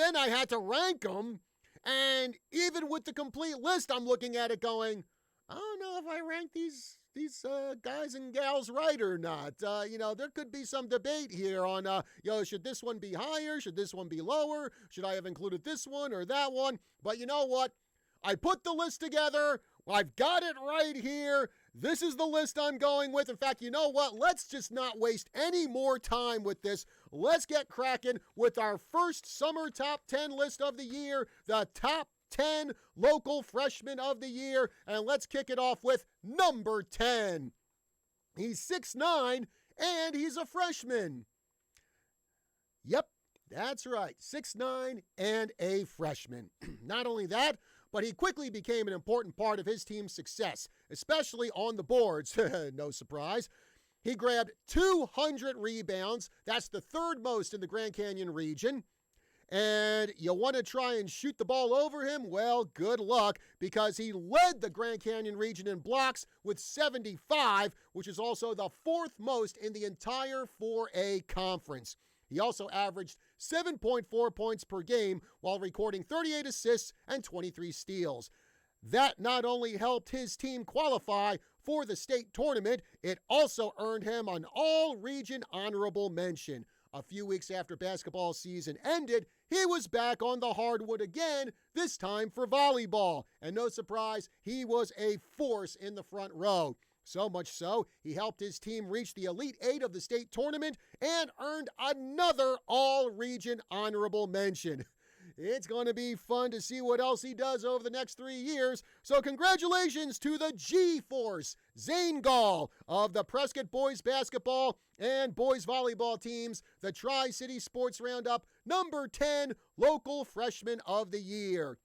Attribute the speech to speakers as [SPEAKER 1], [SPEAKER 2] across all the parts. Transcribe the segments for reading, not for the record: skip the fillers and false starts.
[SPEAKER 1] then I had to rank them. And even with the complete list, I'm looking at it going, I don't know if I rank these guys and gals right or not. There could be some debate here on, should this one be higher? Should this one be lower? Should I have included this one or that one? But you know what? I put the list together. I've got it right here. This is the list I'm going with. In fact, you know what? Let's just not waste any more time with this. Let's get cracking with our first summer top 10 list of the year, the top 10 local freshmen of the year. And let's kick it off with number 10. He's 6'9", and he's a freshman. Yep. That's right, 6'9" and a freshman. Not only that, but he quickly became an important part of his team's success, especially on the boards. No surprise. He grabbed 200 rebounds. That's the third most in the Grand Canyon region. And you want to try and shoot the ball over him? Well, good luck, because he led the Grand Canyon region in blocks with 75, which is also the fourth most in the entire 4A conference. He also averaged 7.4 points per game while recording 38 assists and 23 steals. That not only helped his team qualify for the state tournament, it also earned him an all-region honorable mention. A few weeks after basketball season ended, he was back on the hardwood again, this time for volleyball. And no surprise, he was a force in the front row. So much so, he helped his team reach the Elite Eight of the state tournament and earned another all-region honorable mention. It's going to be fun to see what else he does over the next 3 years. So congratulations to the G-Force, Zane Gall of the Prescott boys basketball and boys volleyball teams, the Tri-City Sports Roundup number 10 local freshman of the year.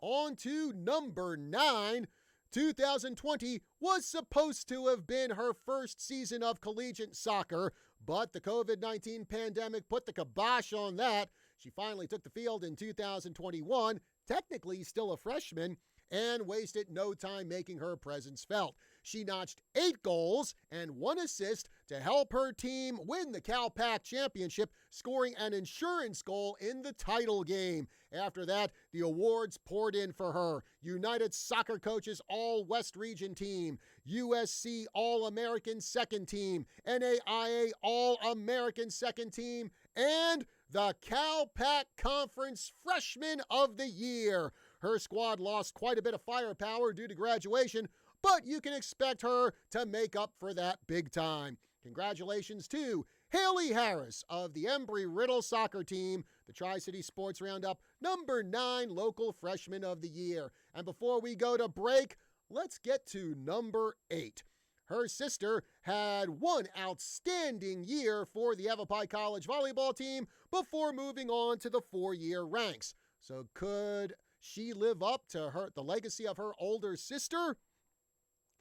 [SPEAKER 1] On to number 9. 2020 was supposed to have been her first season of collegiate soccer, but the COVID-19 pandemic put the kibosh on that. She finally took the field in 2021, technically still a freshman, and wasted no time making her presence felt. She notched 8 goals and 1 assist to help her team win the Cal Pac Championship, scoring an insurance goal in the title game. After that, the awards poured in for her. United Soccer Coaches All-West Region Team, USC All-American Second Team, NAIA All-American Second Team, and the Cal Pac Conference Freshman of the Year. Her squad lost quite a bit of firepower due to graduation, but you can expect her to make up for that big time. Congratulations to Haley Harris of the Embry-Riddle soccer team, the Tri-City Sports Roundup number 9 local freshman of the year. And before we go to break, let's get to number 8. Her sister had one outstanding year for the Yavapai College volleyball team before moving on to the 4-year ranks. So could she live up to the legacy of her older sister?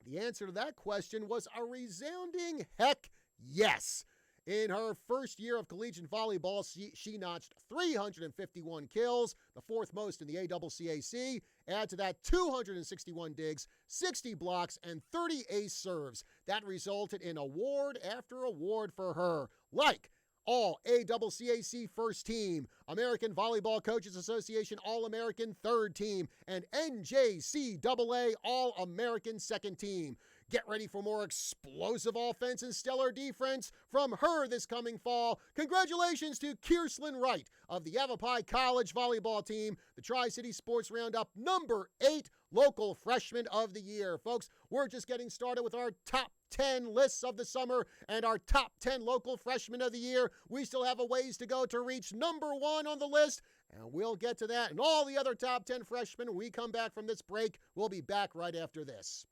[SPEAKER 1] The answer to that question was a resounding heck yes. In her first year of collegiate volleyball, she notched 351 kills, the fourth most in the ACCAC. Add to that 261 digs, 60 blocks, and 30 ace serves. That resulted in award after award for her, like All ACCAC First Team, American Volleyball Coaches Association All-American Third Team, and NJCAA All-American Second Team. Get ready for more explosive offense and stellar defense from her this coming fall. Congratulations to Kierslyn Wright of the Yavapai College volleyball team, the Tri-City Sports Roundup number 8 local freshman of the year. Folks, we're just getting started with our top 10 lists of the summer and our top 10 local freshmen of the year. We still have a ways to go to reach number 1 on the list, and we'll get to that and all the other top 10 freshmen when we come back from this break. We'll be back right after this.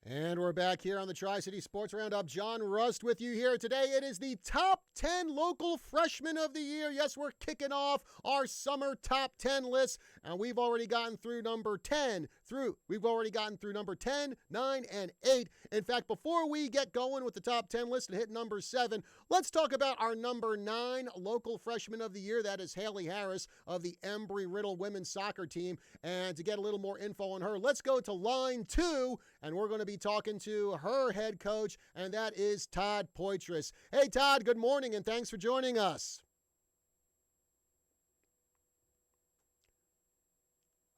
[SPEAKER 1] And we're back here on the Tri-City Sports Roundup. John Rust with you here today. It is the top 10 local freshmen of the year. Yes, we're kicking off our summer top 10 list, and we've already gotten through number 10 number 10, 9, and 8. In fact, before we get going with the top 10 list and hit number 7, let's talk about our number 9 local freshman of the year. That is Haley Harris of the Embry-Riddle women's soccer team. And to get a little more info on her, let's go to line 2, and we're going to be talking to her head coach, and that is Todd Poitras. Hey, Todd, good morning, and thanks for joining us.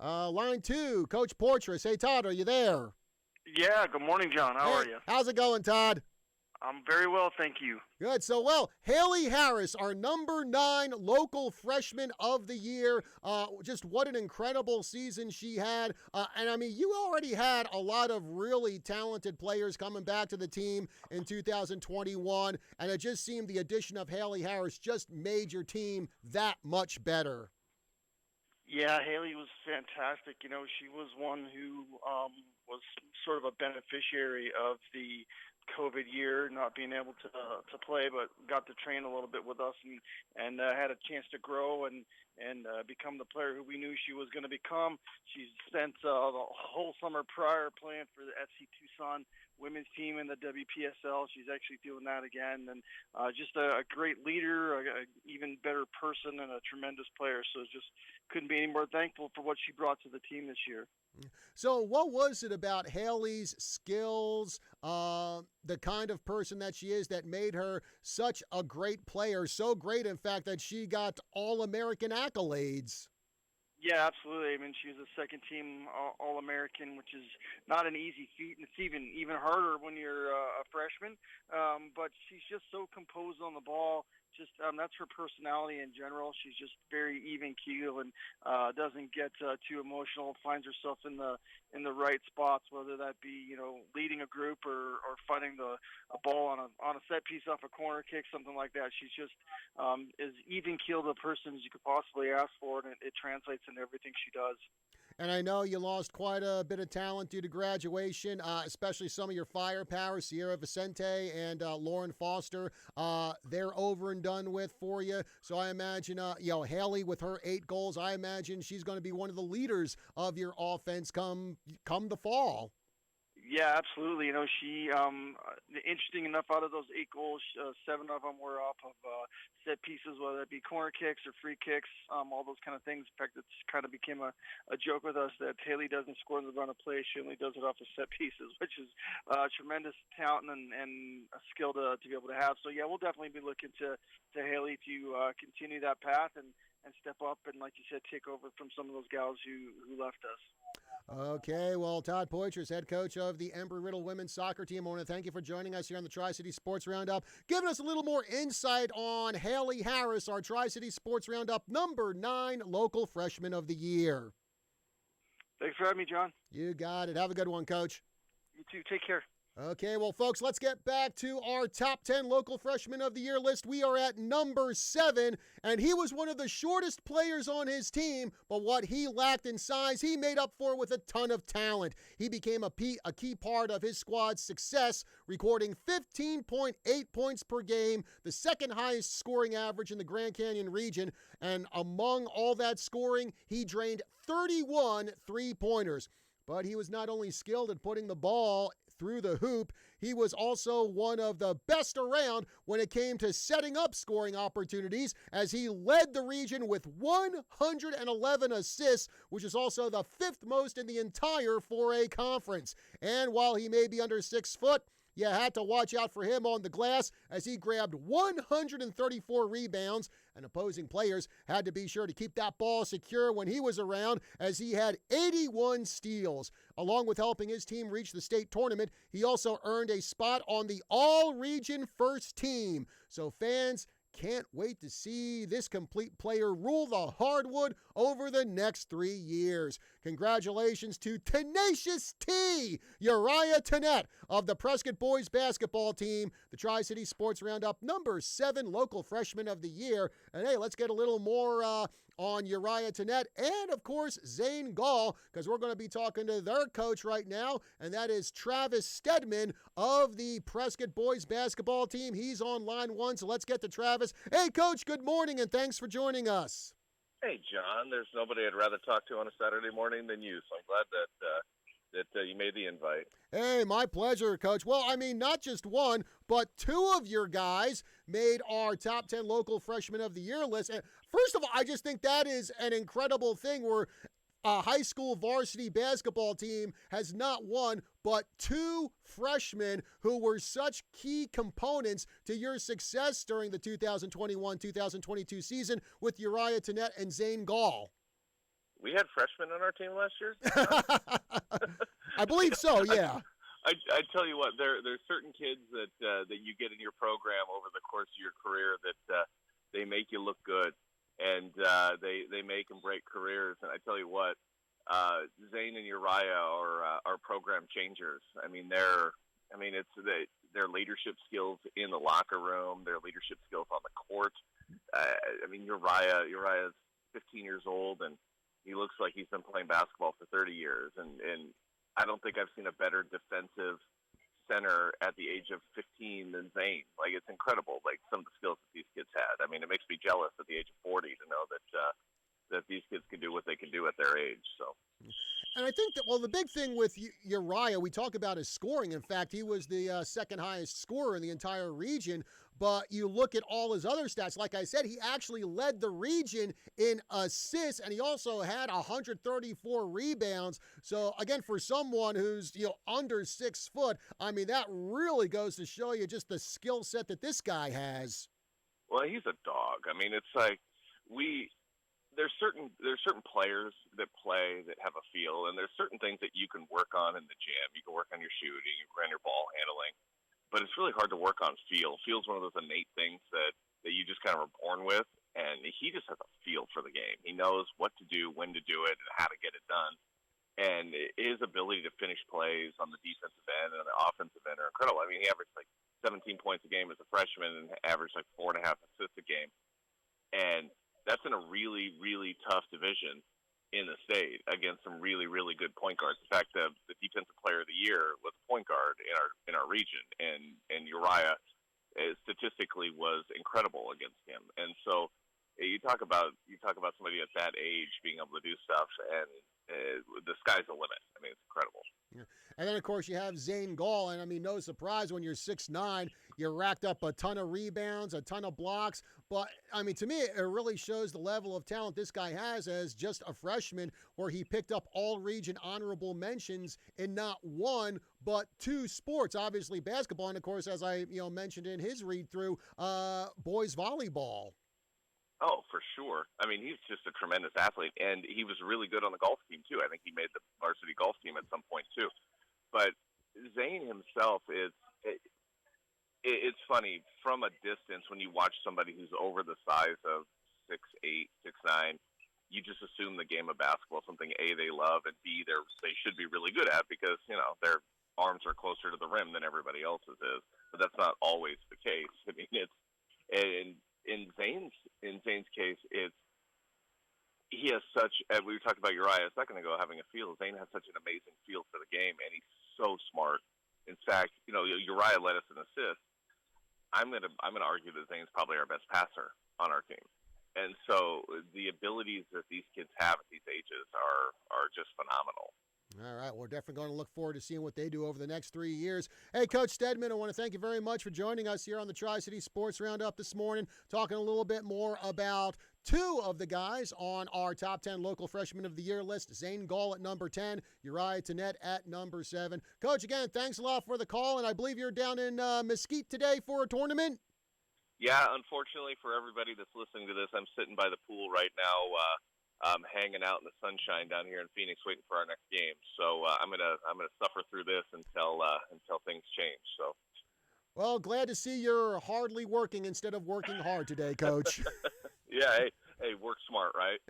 [SPEAKER 1] Line 2, Coach Poitras. Hey, Todd, are you there?
[SPEAKER 2] Yeah, good morning, John. How are you?
[SPEAKER 1] How's it going, Todd?
[SPEAKER 2] I'm very well, thank you.
[SPEAKER 1] Good. So, Haley Harris, our number 9 local freshman of the year. Just what an incredible season she had. And, I mean, you already had a lot of really talented players coming back to the team in 2021, and it just seemed the addition of Haley Harris just made your team that much better.
[SPEAKER 2] Yeah, Haley was fantastic. You know, she was one who was sort of a beneficiary of the COVID year, not being able to play, but got to train a little bit with us and had a chance to grow and become the player who we knew she was going to become. She spent the whole summer prior playing for the FC Tucson women's team in the WPSL. She's actually doing that again, and just a great leader, an even better person, and a tremendous player. So just couldn't be any more thankful for what she brought to the team this year.
[SPEAKER 1] So what was it about Haley's skills, the kind of person that she is, that made her such a great player, so great, in fact, that she got All-American accolades?
[SPEAKER 2] Yeah, absolutely. I mean, she was a second-team All-American, which is not an easy feat, and it's even harder when you're a freshman. But she's just so composed on the ball. Just that's her personality in general. She's just very even keel and doesn't get too emotional. Finds herself in the right spots, whether that be leading a group or fighting a ball on a set piece off a corner kick, something like that. She's just as even keeled a person as you could possibly ask for, and it translates into everything she does.
[SPEAKER 1] And I know you lost quite a bit of talent due to graduation, especially some of your firepower, Sierra Vicente and Lauren Foster. They're over and done with for you. So I imagine, Haley with her 8 goals, I imagine she's going to be one of the leaders of your offense come the fall.
[SPEAKER 2] Yeah, absolutely. She, interesting enough, out of those 8 goals, 7 of them were off of set pieces, whether it be corner kicks or free kicks, all those kind of things. In fact, it's kind of became a joke with us that Haley doesn't score in the run of play. She only does it off of set pieces, which is tremendous talent and a skill to be able to have. So, yeah, we'll definitely be looking to Haley to continue that path and step up and, like you said, take over from some of those gals who left us.
[SPEAKER 1] Okay, well, Todd Poitras, head coach of the Embry-Riddle women's soccer team, I want to thank you for joining us here on the Tri-City Sports Roundup, giving us a little more insight on Haley Harris, our Tri-City Sports Roundup number 9 local freshman of the year.
[SPEAKER 2] Thanks for having me, John.
[SPEAKER 1] You got it. Have a good one, Coach.
[SPEAKER 2] You too. Take care.
[SPEAKER 1] Okay, well, folks, let's get back to our top 10 local freshman of the year list. We are at number 7, and he was one of the shortest players on his team, but what he lacked in size, he made up for with a ton of talent. He became a key part of his squad's success, recording 15.8 points per game, the second highest scoring average in the Grand Canyon region, and among all that scoring, he drained 31 three-pointers. But he was not only skilled at putting the ball through the hoop, he was also one of the best around when it came to setting up scoring opportunities, as he led the region with 111 assists, which is also the 5th most in the entire 4A conference. And while he may be under 6 foot, you had to watch out for him on the glass, as he grabbed 134 rebounds, and opposing players had to be sure to keep that ball secure when he was around, as he had 81 steals. Along with helping his team reach the state tournament, he also earned a spot on the all-region first team. So fans can't wait to see this complete player rule the hardwood over the next 3 years. Congratulations to Tenacious T, Uriah Tennett of the Prescott boys basketball team, the Tri-City Sports Roundup number 7 local freshman of the year. And hey, let's get a little more on Uriah Tenet and, of course, Zane Gall, because we're going to be talking to their coach right now, and that is Travis Stedman of the Prescott boys basketball team. He's on line one, so let's get to Travis. Hey, Coach, good morning, and thanks for joining us.
[SPEAKER 3] Hey, John. There's nobody I'd rather talk to on a Saturday morning than you, so I'm glad that you made the invite.
[SPEAKER 1] Hey, my pleasure, Coach. Well, I mean, not just one, but two of your guys made our top 10 local freshman of the year list. And first of all, I just think that is an incredible thing where a high school varsity basketball team has not one, but two freshmen who were such key components to your success during the 2021-2022 season with Uriah Tenet and Zane Gall.
[SPEAKER 3] We had freshmen on our team last year?
[SPEAKER 1] I believe so, yeah.
[SPEAKER 3] I tell you what, there's certain kids that you get in your program over the course of your career that they make you look good, and they make and break careers. And I tell you what, Zane and Uriah are program changers. I mean, it's their leadership skills in the locker room, their leadership skills on the court. I mean, Uriah's 15 years old, and he looks like he's been playing basketball for 30 years, and I don't think I've seen a better defensive center at the age of 15 than Zane. Like, it's incredible, like, some of the skills that these kids had. I mean, it makes me jealous at the age of 40 to know that these kids can do what they can do at their age. So.
[SPEAKER 1] And I think that, well, the big thing with Uriah, we talk about his scoring. In fact, he was the second highest scorer in the entire region. But you look at all his other stats, like I said, he actually led the region in assists, and he also had 134 rebounds. So, again, for someone who's, under 6 foot, I mean, that really goes to show you just the skill set that this guy has.
[SPEAKER 3] Well, he's a dog. I mean, it's like there's certain players that play that have a feel, and there's certain things that you can work on in the gym. You can work on your shooting, you can work on your ball handling, but it's really hard to work on feel. Feel's one of those innate things that you just kind of are born with, and he just has a feel for the game. He knows what to do, when to do it, and how to get it done. And his ability to finish plays on the defensive end and the offensive end are incredible. I mean, he averaged like 17 points a game as a freshman and averaged like 4.5 assists a game. And that's in a really, really tough division in the state against some really, really good point guards. In fact, the defensive player of the year was a point guard in our region, and Uriah statistically was incredible against him. And so you talk about somebody at that age being able to do stuff, and the sky's the limit. I mean, it's incredible.
[SPEAKER 1] Yeah. And then, of course, you have Zane Gall, and I mean, no surprise when you're 6'9", you racked up a ton of rebounds, a ton of blocks. But, I mean, to me, it really shows the level of talent this guy has as just a freshman, where he picked up all-region honorable mentions in not one, but two sports, obviously basketball, and, of course, as I mentioned in his read-through, boys volleyball.
[SPEAKER 3] Oh, for sure. I mean, he's just a tremendous athlete, and he was really good on the golf team, too. I think he made the varsity golf team at some point, too. But Zane himself it's funny, from a distance, when you watch somebody who's over the size of 6'8", 6'9", you just assume the game of basketball is something, A, they love, and B, they should be really good at because, their arms are closer to the rim than everybody else's is. But that's not always the case. I mean, in Zane's case, he has such. We talked about Uriah a second ago having a feel. Zane has such an amazing feel for the game, and he's so smart. In fact, Uriah led us in assists. I'm gonna argue that Zane's probably our best passer on our team, and so the abilities that these kids have at these ages are just phenomenal.
[SPEAKER 1] All right, we're definitely going to look forward to seeing what they do over the next 3 years. Hey, Coach Stedman, I want to thank you very much for joining us here on the Tri-City Sports Roundup this morning, talking a little bit more about two of the guys on our top 10 local freshman of the year list, Zane Gall at number 10, Uriah Tenet at number 7. Coach, again, thanks a lot for the call, and I believe you're down in Mesquite today for a tournament?
[SPEAKER 3] Yeah, unfortunately for everybody that's listening to this, I'm sitting by the pool right now, hanging out in the sunshine down here in Phoenix, waiting for our next game. So I'm gonna suffer through this until things change. So.
[SPEAKER 1] Well, glad to see you're hardly working instead of working hard today, Coach.
[SPEAKER 3] Yeah, hey, work smart, right?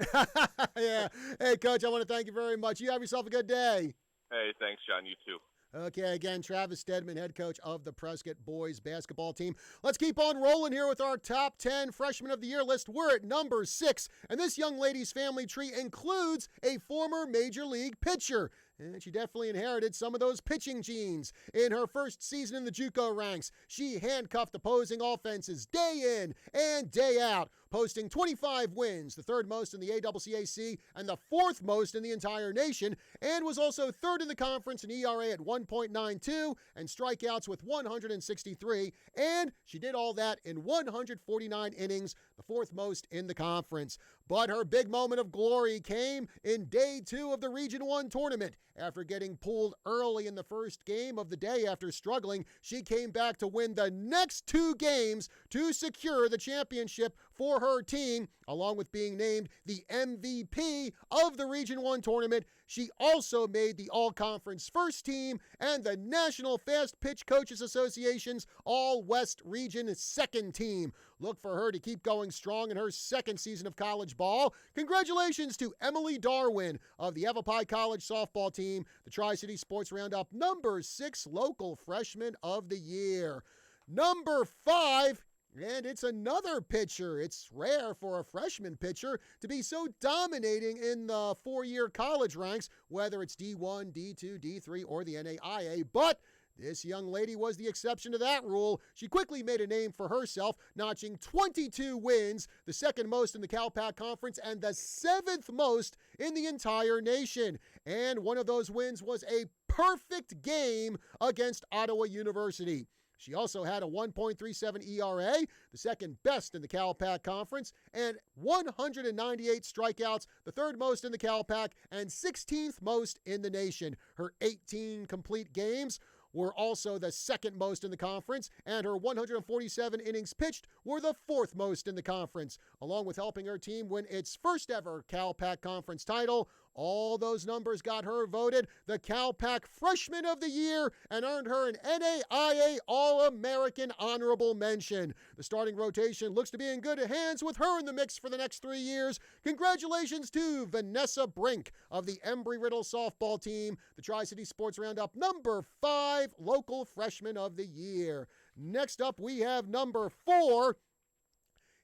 [SPEAKER 1] Yeah. Hey, Coach, I want to thank you very much. You have yourself a good day.
[SPEAKER 3] Hey, thanks, John. You too.
[SPEAKER 1] Okay, again, Travis Stedman, head coach of the Prescott boys basketball team. Let's keep on rolling here with our top 10 Freshman of the Year list. We're at number 6, and this young lady's family tree includes a former Major League pitcher. And she definitely inherited some of those pitching genes. In her first season in the JUCO ranks, she handcuffed opposing offenses day in and day out, posting 25 wins, the third most in the ACCAC and the fourth most in the entire nation, and was also third in the conference in ERA at 1.92 and strikeouts with 163, and she did all that in 149 innings, the fourth most in the conference. But her big moment of glory came in day 2 of the Region 1 tournament. After getting pulled early in the first game of the day after struggling, she came back to win the next 2 games to secure the championship for her team, along with being named the MVP of the Region 1 tournament. She also made the All-Conference first team and the National Fast Pitch Coaches Association's All-West Region second team. Look for her to keep going strong in her second season of college ball. Congratulations to Emily Darwin of the Yavapai College softball team, the Tri-City Sports Roundup number 6 local freshman of the year. Number 5, and it's another pitcher. It's rare for a freshman pitcher to be so dominating in the 4-year college ranks, whether it's D1, D2, D3, or the NAIA, but this young lady was the exception to that rule. She quickly made a name for herself, notching 22 wins, the second most in the CalPAC Conference and the 7th most in the entire nation. And one of those wins was a perfect game against Ottawa University. She also had a 1.37 ERA, the second best in the CalPAC Conference, and 198 strikeouts, the third most in the CalPAC and 16th most in the nation. Her 18 complete games were also the second most in the conference, and her 147 innings pitched were the fourth most in the conference, along with helping her team win its first ever CalPAC Conference title. All those numbers got her voted the CalPAC Freshman of the Year and earned her an NAIA All-American honorable mention. The starting rotation looks to be in good hands with her in the mix for the next 3 years. Congratulations to Vanessa Brink of the Embry-Riddle softball team, the Tri-City Sports Roundup number 5 local freshman of the year. Next up, we have number 4.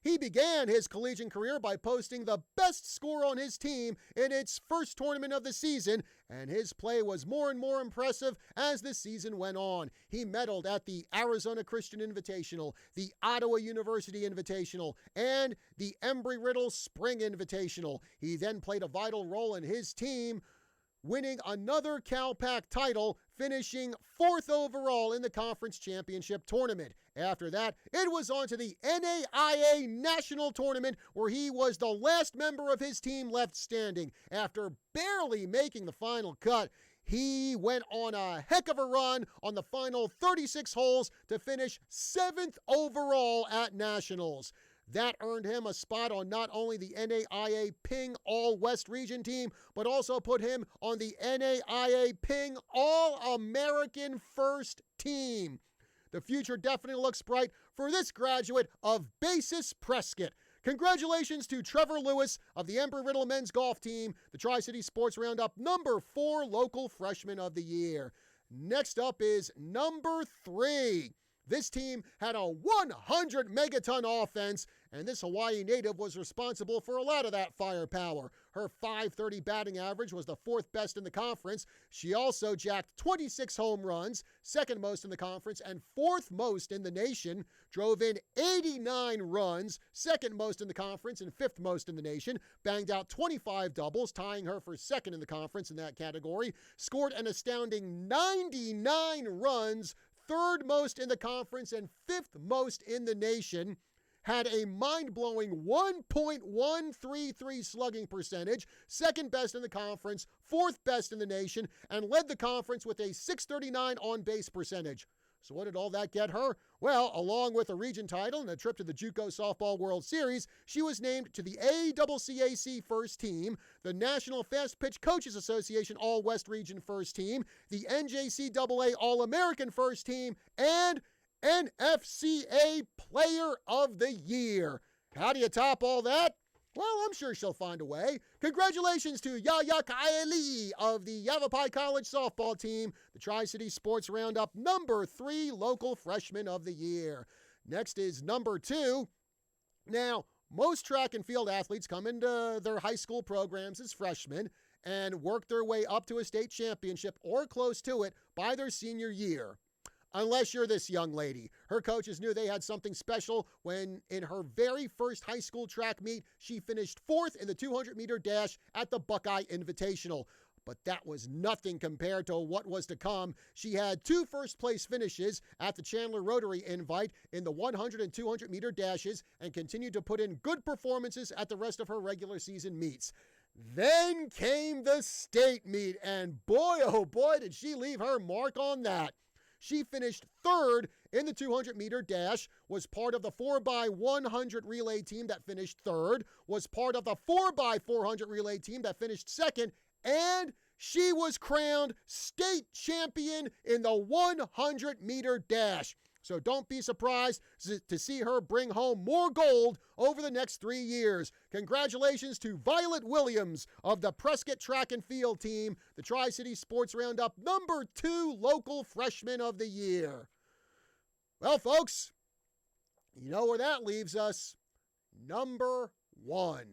[SPEAKER 1] He began his collegiate career by posting the best score on his team in its first tournament of the season, and his play was more and more impressive as the season went on. He medaled at the Arizona Christian Invitational, the Ottawa University Invitational, and the Embry-Riddle Spring Invitational. He then played a vital role in his team winning another CalPAC title, finishing 4th overall in the conference championship tournament. After that, it was on to the NAIA National Tournament, where he was the last member of his team left standing. After barely making the final cut, he went on a heck of a run on the final 36 holes to finish 7th overall at Nationals. That earned him a spot on not only the NAIA Ping All-West Region team, but also put him on the NAIA Ping All-American First Team. The future definitely looks bright for this graduate of Basis Prescott. Congratulations to Trevor Lewis of the Embry-Riddle men's golf team, the Tri-City Sports Roundup number 4 local freshman of the year. Next up is number 3. This team had a 100 megaton offense, and this Hawaii native was responsible for a lot of that firepower. Her .530 batting average was the 4th best in the conference. She also jacked 26 home runs, second most in the conference and 4th most in the nation, drove in 89 runs, second most in the conference and 5th most in the nation, banged out 25 doubles, tying her for second in the conference in that category, scored an astounding 99 runs, third most in the conference and 5th most in the nation, had a mind-blowing 1.133 slugging percentage, second best in the conference, 4th best in the nation, and led the conference with a .639 on-base percentage. So what did all that get her? Well, along with a region title and a trip to the JUCO Softball World Series, she was named to the ACCAC First Team, the National Fast Pitch Coaches Association All-West Region First Team, the NJCAA All-American First Team, and NFCA Player of the Year. How do you top all that? Well, I'm sure she'll find a way. Congratulations to Yaya Kaeli of the Yavapai College softball team, the Tri-City Sports Roundup number 3 local freshman of the year. Next is number 2. Now, most track and field athletes come into their high school programs as freshmen and work their way up to a state championship or close to it by their senior year. Unless you're this young lady. Her coaches knew they had something special when in her very first high school track meet, she finished 4th in the 200-meter dash at the Buckeye Invitational. But that was nothing compared to what was to come. She had 2 first-place finishes at the Chandler Rotary Invite in the 100 and 200-meter dashes and continued to put in good performances at the rest of her regular season meets. Then came the state meet, and boy, oh boy, did she leave her mark on that. She finished 3rd in the 200-meter dash, was part of the 4x100 relay team that finished 3rd, was part of the 4x400 relay team that finished 2nd, and she was crowned state champion in the 100-meter dash. So don't be surprised to see her bring home more gold over the next 3 years. Congratulations to Violet Williams of the Prescott Track and Field team, the Tri-City Sports Roundup number 2 local freshman of the year. Well, folks, you know where that leaves us. Number 1.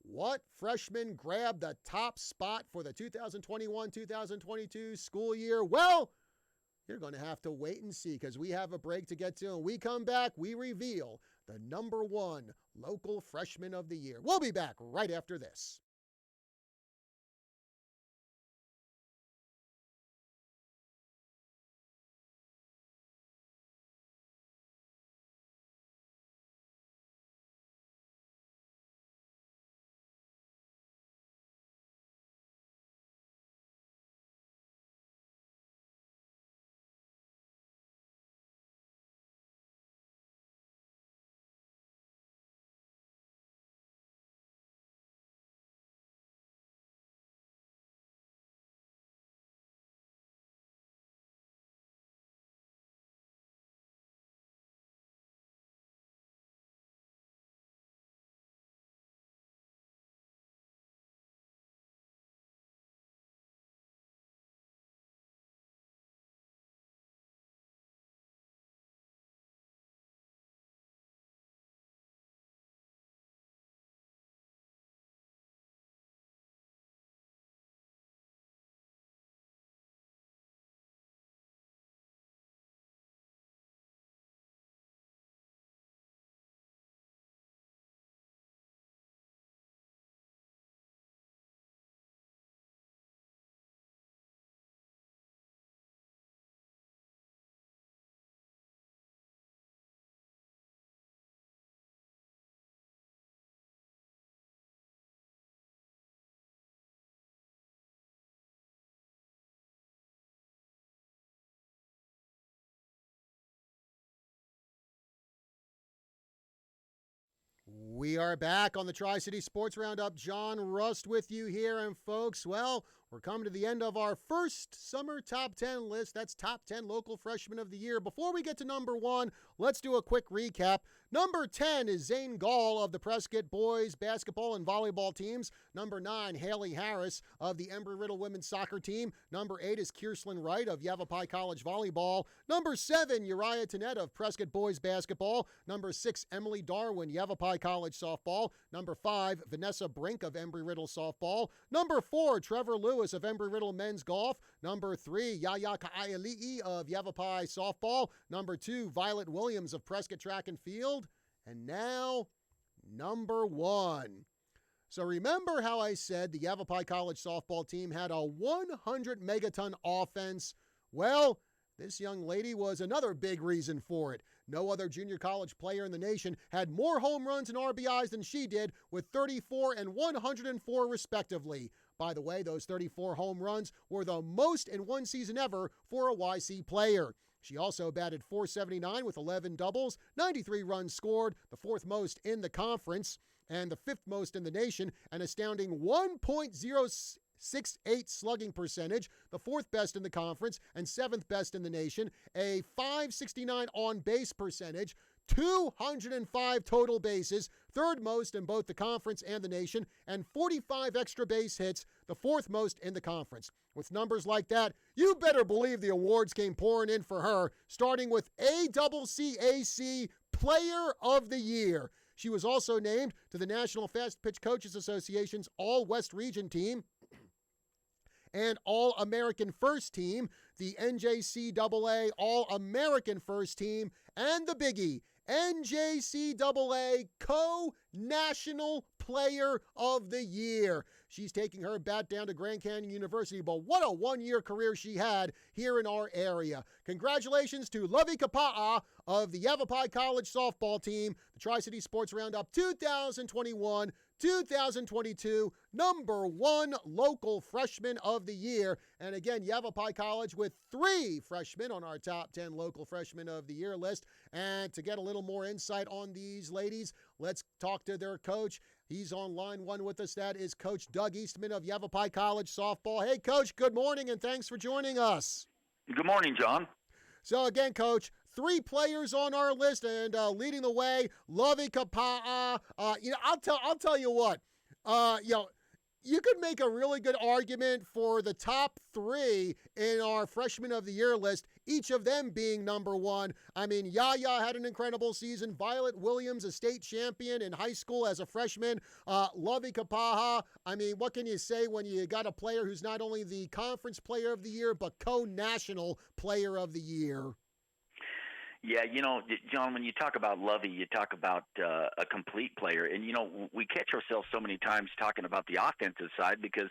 [SPEAKER 1] What freshman grabbed the top spot for the 2021-2022 school year? Well, you're going to have to wait and see because we have a break to get to. And we come back, we reveal the number 1 local freshman of the year. We'll be back right after this. We are back on the Tri-City Sports Roundup. John Rust with you here. And folks, well, we're coming to the end of our first summer top 10 list. That's top 10 local freshmen of the year. Before we get to number 1, let's do a quick recap. Number 10 is Zane Gall of the Prescott boys basketball and volleyball teams. Number 9, Haley Harris of the Embry-Riddle women's soccer team. Number 8 is Kierslyn Wright of Yavapai College volleyball. Number 7, Uriah Tannett of Prescott boys basketball. Number 6, Emily Darwin, Yavapai College softball. Number 5, Vanessa Brink of Embry-Riddle softball. Number 4, Trevor Lewis of Embry-Riddle men's golf. Number 3, Yaya Kaali'i of Yavapai softball. Number 2, Violet Williams of Prescott track and field. And now, number 1. So remember how I said the Yavapai College softball team had a 100 megaton offense? Well, this young lady was another big reason for it. No other junior college player in the nation had more home runs and RBIs than she did, with 34 and 104 respectively. By the way, those 34 home runs were the most in one season ever for a YC player. She also batted .479 with 11 doubles, 93 runs scored, the 4th most in the conference, and the 5th most in the nation, an astounding 1.068 slugging percentage, the 4th best in the conference and 7th best in the nation, a .569 on-base percentage, 205 total bases, third most in both the conference and the nation, and 45 extra base hits, the fourth most in the conference. With numbers like that, you better believe the awards came pouring in for her, starting with ACCAC Player of the Year. She was also named to the National Fast Pitch Coaches Association's All-West Region team and All-American First Team, the NJCAA All-American First Team, and the biggie, NJCAA Co-National Player of the Year. She's taking her bat down to Grand Canyon University, but what a one-year career she had here in our area. Congratulations to Lovey Kapa'a of the Yavapai College softball team, the Tri-City Sports Roundup 2021-2022 number 1 local freshman of the year. And again, Yavapai College with 3 freshmen on our top 10 local freshmen of the year list. And to get a little more insight on these ladies, let's talk to their coach. He's on line 1 with us. That is Coach Doug Eastman of Yavapai College softball. Hey, Coach, good morning, and thanks for joining us.
[SPEAKER 4] Good morning, John.
[SPEAKER 1] So again, Coach, 3 players on our list, and leading the way, Lovey Kapa'a. I'll tell you what. You could make a really good argument for the top 3 in our Freshman of the Year list, each of them being number 1. I mean, Yaya had an incredible season. Violet Williams, a state champion in high school as a freshman. Lovey Kapa'a. I mean, what can you say when you got a player who's not only the conference player of the year, but co-national player of the year?
[SPEAKER 4] Yeah, John, when you talk about Lovey, you talk about a complete player. And, we catch ourselves so many times talking about the offensive side because,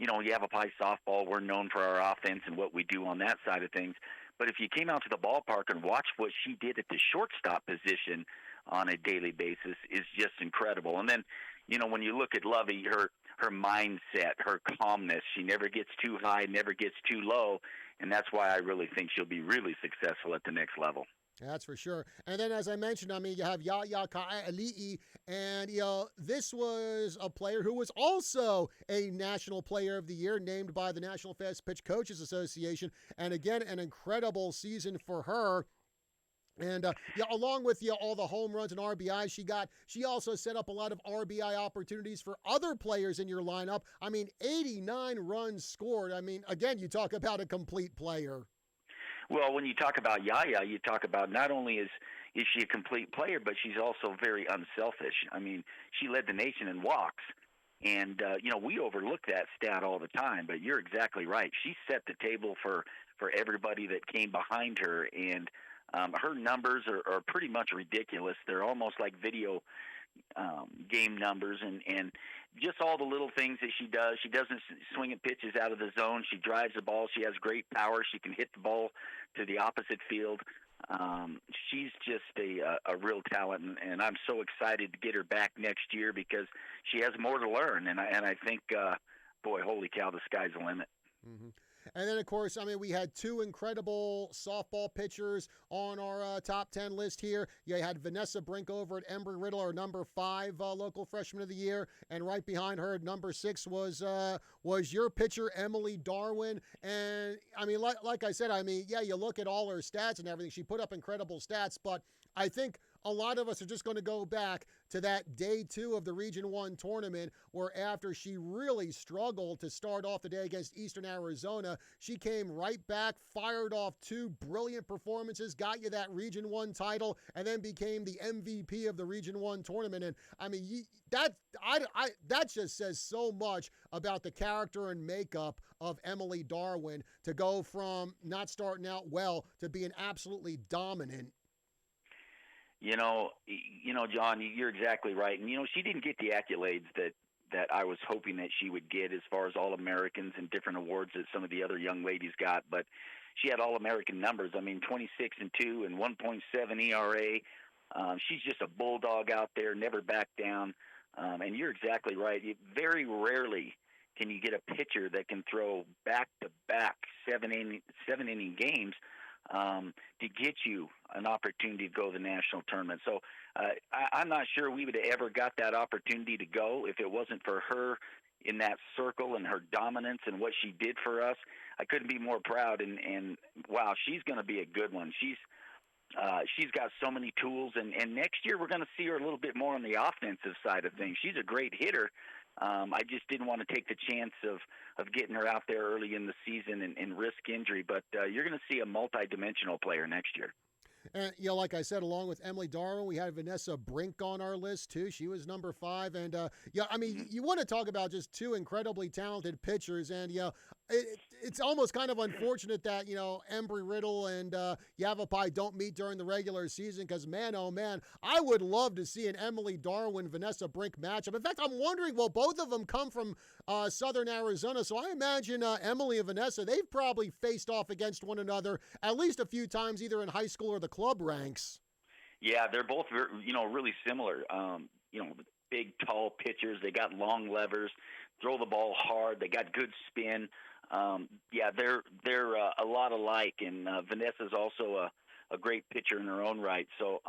[SPEAKER 4] Yavapai softball, we're known for our offense and what we do on that side of things. But if you came out to the ballpark and watched what she did at the shortstop position on a daily basis is just incredible. And then, when you look at Lovey, her mindset, her calmness, she never gets too high, never gets too low. And that's why I really think she'll be really successful at the next level.
[SPEAKER 1] That's for sure. And then, as I mentioned, you have Yaya Ka'ali'i, and, this was a player who was also a National Player of the Year, named by the National Fast Pitch Coaches Association. And again, an incredible season for her. And along with all the home runs and RBIs she got, she also set up a lot of RBI opportunities for other players in your lineup. 89 runs scored. Again, you talk about a complete player.
[SPEAKER 4] Well, when you talk about Yaya, you talk about not only is she a complete player, but she's also very unselfish. She led the nation in walks. And, we overlook that stat all the time, but you're exactly right. She set the table for everybody that came behind her, and her numbers are pretty much ridiculous. They're almost like video game numbers, and just all the little things that she does. She doesn't swing at pitches out of the zone. She drives the ball. She has great power. She can hit the ball to the opposite field. She's just a real talent, and I'm so excited to get her back next year because she has more to learn. And I think, boy, holy cow, the sky's the limit.
[SPEAKER 1] Mm-hmm. And then, of course, we had 2 incredible softball pitchers on our top 10 list here. You had Vanessa Brink over at Embry-Riddle, our number 5 local freshman of the year. And right behind her, number 6 was your pitcher, Emily Darwin. And, like I said, you look at all her stats and everything. She put up incredible stats, but I think a lot of us are just going to go back to that day 2 of the Region 1 tournament where after she really struggled to start off the day against Eastern Arizona, she came right back, fired off 2 brilliant performances, got you that Region 1 title, and then became the MVP of the Region 1 tournament. And that just says so much about the character and makeup of Emily Darwin to go from not starting out well to being absolutely dominant.
[SPEAKER 4] John, you're exactly right. And, she didn't get the accolades that I was hoping that she would get as far as All-Americans and different awards that some of the other young ladies got. But she had All-American numbers. 26-2 and 1.7 ERA. She's just a bulldog out there, never backed down. And you're exactly right. Very rarely can you get a pitcher that can throw back-to-back seven-inning games to get you an opportunity to go to the national tournament. So I'm not sure we would have ever got that opportunity to go if it wasn't for her in that circle and her dominance and what she did for us. I couldn't be more proud. And wow, she's going to be a good one. She's got so many tools, and next year we're going to see her a little bit more on the offensive side of things. She's a great hitter. I just didn't want to take the chance of getting her out there early in the season and risk injury, but you're going to see a multi-dimensional player next year.
[SPEAKER 1] And, like I said, along with Emily Darwin, we had Vanessa Brink on our list, too. She was number 5. And, you want to talk about just two incredibly talented pitchers. And, it's almost kind of unfortunate that, Embry Riddle and Yavapai don't meet during the regular season because, man, oh, man, I would love to see an Emily Darwin-Vanessa Brink matchup. In fact, I'm wondering, well, both of them come from Southern Arizona, so I imagine Emily and Vanessa, they've probably faced off against one another at least a few times, either in high school or the club ranks.
[SPEAKER 4] Yeah, they're both, really similar. Big, tall pitchers. They got long levers, throw the ball hard. They got good spin. They're a lot alike, and Vanessa's also a great pitcher in her own right. So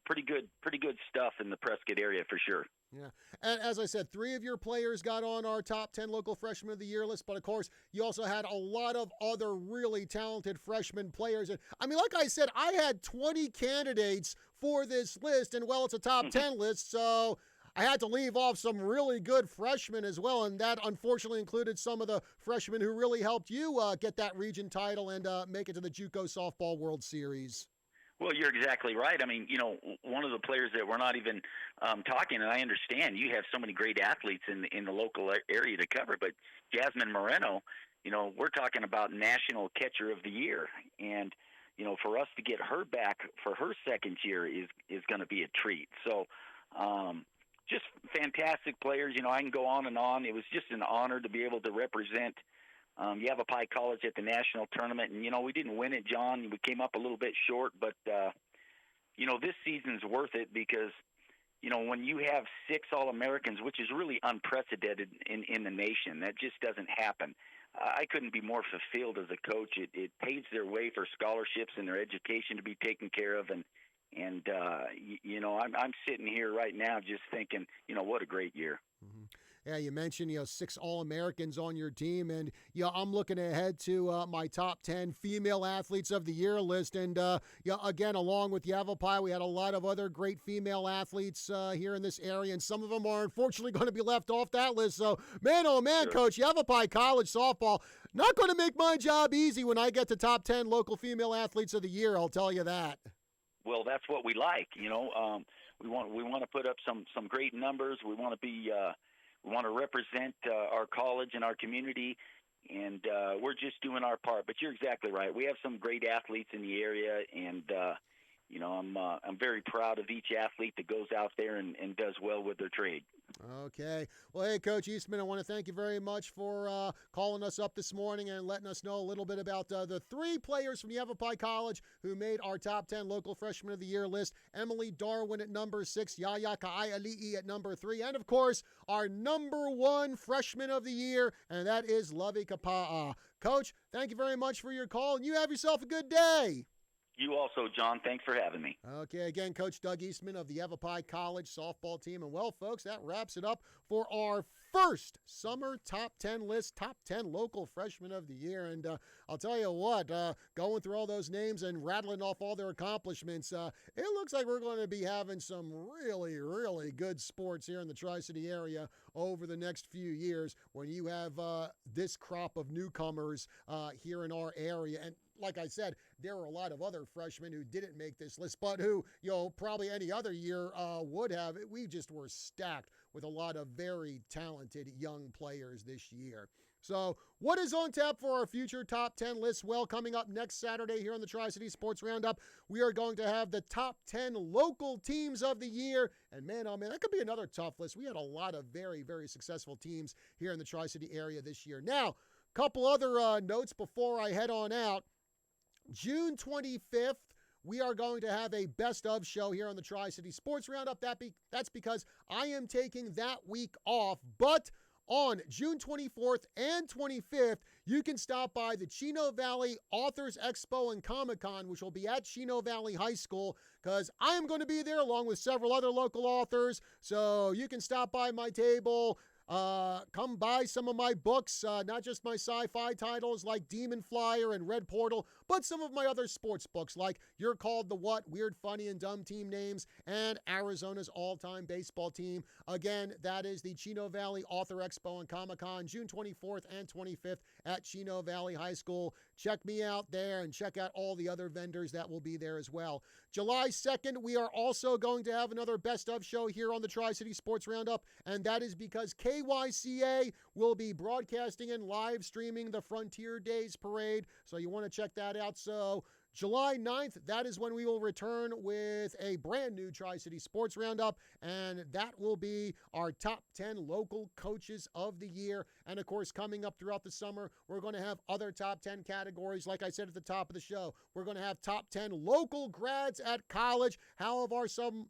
[SPEAKER 4] pretty good stuff in the Prescott area for sure.
[SPEAKER 1] Yeah. And as I said, 3 of your players got on our top 10 local freshman of the year list, but of course, you also had a lot of other really talented freshman players. And I mean, like I said, I had 20 candidates for this list, and well, it's a top 10 list, so I had to leave off some really good freshmen as well, and that unfortunately included some of the freshmen who really helped you get that region title and make it to the JUCO Softball World Series.
[SPEAKER 4] Well, you're exactly right. I mean, one of the players that we're not even talking, and I understand you have so many great athletes in the local area to cover, but Jasmine Moreno, we're talking about National Catcher of the Year, and for us to get her back for her second year is going to be a treat. So, just fantastic players. I can go on and on. It was just an honor to be able to represent Yavapai College at the national tournament, and we didn't win it, John. We came up a little bit short, but this season's worth it because when you have 6 All-Americans, which is really unprecedented in the nation, that just doesn't happen. I couldn't be more fulfilled as a coach. It paves their way for scholarships and their education to be taken care of, and I'm sitting here right now just thinking, what a great year.
[SPEAKER 1] Mm-hmm. Yeah, you mentioned, 6 All-Americans on your team, and, I'm looking ahead to my top 10 female athletes of the year list, and, again, along with Yavapai, we had a lot of other great female athletes here in this area, and some of them are unfortunately going to be left off that list, so, man, oh, man, sure. Coach, Yavapai College softball, not going to make my job easy when I get to top 10 local female athletes of the year, I'll tell you that.
[SPEAKER 4] Well, that's what we like, we want to put up some great numbers, we want to be we want to represent our college and our community, and we're just doing our part. But you're exactly right. We have some great athletes in the area, and I'm very proud of each athlete that goes out there and does well with their trade.
[SPEAKER 1] Okay. Well, hey, Coach Eastman, I want to thank you very much for calling us up this morning and letting us know a little bit about the 3 players from Yavapai College who made our top 10 local freshman of the year list. Emily Darwin at number 6, Yaya Ka'aiali'i at number 3, and, of course, our number 1 freshman of the year, and that is Lovey Kapa'a. Coach, thank you very much for your call, and you have yourself a good day.
[SPEAKER 4] You also, John. Thanks for having me.
[SPEAKER 1] Okay, again, Coach Doug Eastman of the Yavapai College softball team. And, well, folks, that wraps it up for our first summer top 10 list, top 10 local freshman of the year. And I'll tell you what, going through all those names and rattling off all their accomplishments, it looks like we're going to be having some really, really good sports here in the Tri-City area over the next few years when you have this crop of newcomers here in our area. And like I said, there were a lot of other freshmen who didn't make this list, but who, probably any other year would have. We just were stacked with a lot of very talented young players this year. So what is on tap for our future top 10 lists? Well, coming up next Saturday here on the Tri-City Sports Roundup, we are going to have the top 10 local teams of the year. And man, oh man, that could be another tough list. We had a lot of very, very successful teams here in the Tri-City area this year. Now, a couple other notes before I head on out. June 25th, we are going to have a best of show here on the Tri-City Sports Roundup. That's because I am taking that week off. But on June 24th and 25th, you can stop by the Chino Valley Authors Expo and Comic-Con, which will be at Chino Valley High School, because I'm going to be there along with several other local authors. So you can stop by my table, Come buy some of my books, not just my sci-fi titles like Demon Flyer and Red Portal, but some of my other sports books like You're Called the What, Weird, Funny, and Dumb Team Names, and Arizona's all-time baseball team. Again, that is the Chino Valley Author Expo and Comic-Con, June 24th and 25th at Chino Valley High School. Check me out there and check out all the other vendors that will be there as well. July 2nd, we are also going to have another Best of show here on the Tri-City Sports Roundup, and that is because KYCA will be broadcasting and live streaming the Frontier Days Parade, so you want to check that out. So July 9th, that is when we will return with a brand new Tri-City Sports Roundup, and that will be our top 10 local coaches of the year. And of course, coming up throughout the summer, we're going to have other top 10 categories. Like I said at the top of the show, we're going to have top 10 local grads at college. How have some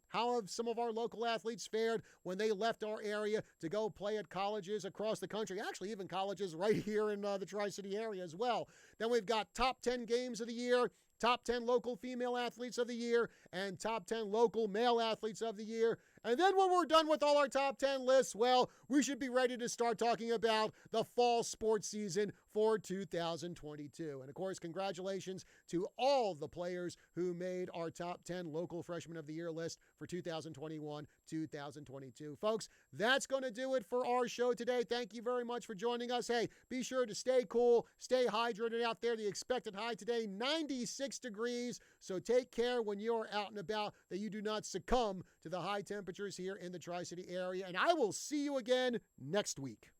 [SPEAKER 1] of our local athletes fared when they left our area to go play at colleges across the country? Actually, even colleges right here in the Tri-City area as well. Then we've got top 10 games of the year, top 10 local female athletes of the year, and top 10 local male athletes of the year. And then when we're done with all our top 10 lists, well, we should be ready to start talking about the fall sports season for 2022. And of course, congratulations to all the players who made our top 10 local freshman of the year list for 2021-2022. Folks, that's going to do it for our show today. Thank you very much for joining us. Hey, be sure to stay cool, stay hydrated out there. The expected high today, 96 degrees. So take care when you're out and about that you do not succumb to the high temperatures here in the Tri-City area. And I will see you again next week.